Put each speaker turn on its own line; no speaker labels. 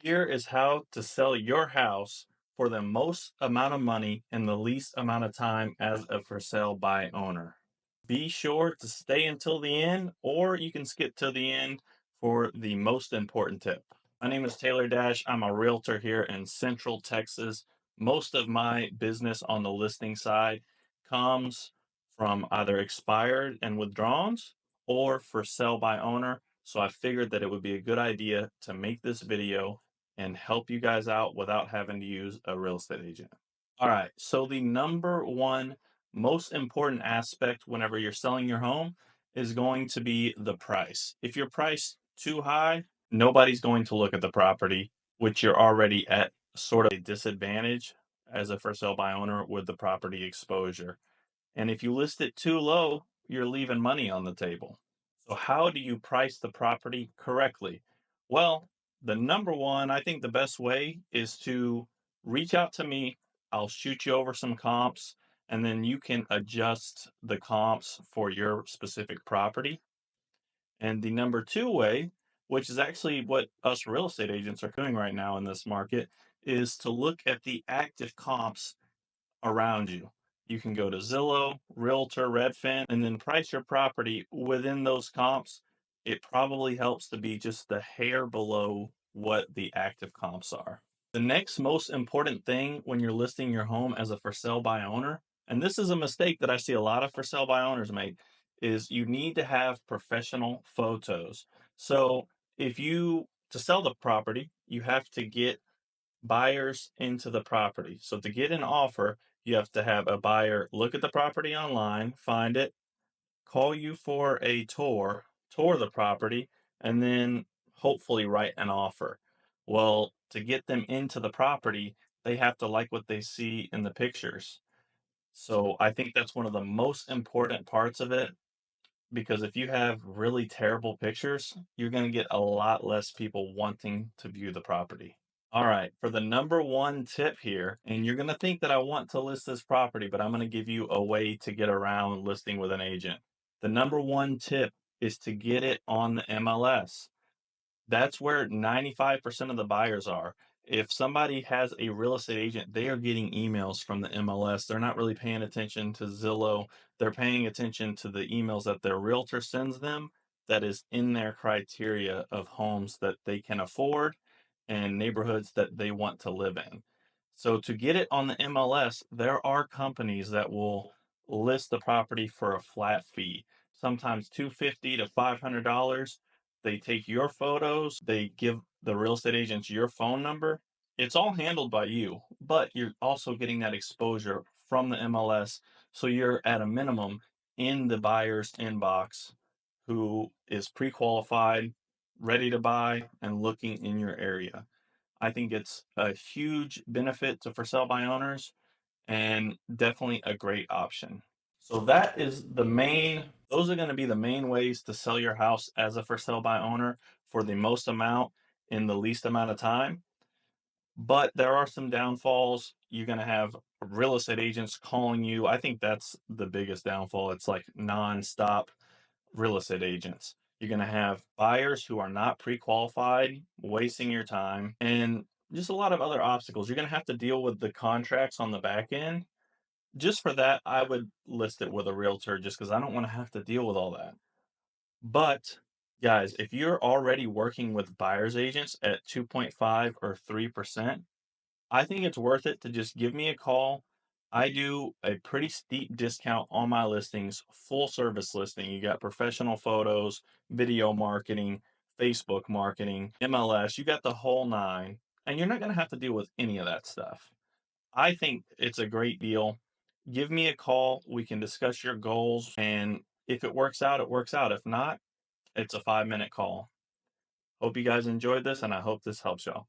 Here is how to sell your house for the most amount of money in the least amount of time as a for sale by owner. Be sure to stay until the end, or you can skip to the end for the most important tip. My name is Taylor Dash. I'm a realtor here in Central Texas. Most of my business on the listing side comes from either expired and withdrawals or for sale by owner. So I figured that it would be a good idea to make this video and help you guys out without having to use a real estate agent. All right. So the number one most important aspect whenever you're selling your home is going to be the price. If your price too high, nobody's going to look at the property, which you're already at sort of a disadvantage as a for sale by owner with the property exposure. And if you list it too low, you're leaving money on the table. So, how do you price the property correctly? Well, the number one, I think the best way is to reach out to me. I'll shoot you over some comps, and then you can adjust the comps for your specific property. And the number two way, which is actually what us real estate agents are doing right now in this market, is to look at the active comps around you. You can go to Zillow, Realtor, Redfin, and then price your property within those comps. It probably helps to be just a hair below what the active comps are. The next most important thing when you're listing your home as a for sale by owner, and this is a mistake that I see a lot of for sale by owners make, is you need to have professional photos. So if you to sell the property, you have to get buyers into the property. So to get an offer, you have to have a buyer look at the property online, find it, call you for a tour the property, and then hopefully write an offer. Well, to get them into the property, they have to like what they see in the pictures. So I think that's one of the most important parts of it because if you have really terrible pictures, you're going to get a lot less people wanting to view the property. All right, for the number one tip here, and you're going to think that I want to list this property, but I'm going to give you a way to get around listing with an agent. The number one tip is to get it on the MLS. That's where 95% of the buyers are. If somebody has a real estate agent, they are getting emails from the MLS. They're not really paying attention to Zillow. They're paying attention to the emails that their realtor sends them that is in their criteria of homes that they can afford and neighborhoods that they want to live in. So to get it on the MLS, there are companies that will list the property for a flat fee, sometimes 250 to $500. They take your photos, they give the real estate agents your phone number. It's all handled by you, but you're also getting that exposure from the MLS. So you're at a minimum in the buyer's inbox who is pre qualified, ready to buy, and looking in your area. I think it's a huge benefit to for sale by owners and definitely a great option. So that is the main, those are going to be the main ways to sell your house as a for sale by owner for the most amount in the least amount of time. But there are some downfalls. You're going to have real estate agents calling you. I think that's the biggest downfall. It's like nonstop real estate agents. You're going to have buyers who are not pre qualified, wasting your time, and just a lot of other obstacles. You're going to have to deal with the contracts on the back end. Just for that, I would list it with a realtor just because I don't want to have to deal with all that. But guys, if you're already working with buyer's agents at 2.5 or 3%, I think it's worth it to just give me a call. I do a pretty steep discount on my listings, full service listing. You got professional photos, video marketing, Facebook marketing, MLS, you got the whole nine, and you're not going to have to deal with any of that stuff. I think it's a great deal. Give me a call. We can discuss your goals, and if it works out, it works out. If not, it's a 5-minute call. Hope you guys enjoyed this, and I hope this helps y'all.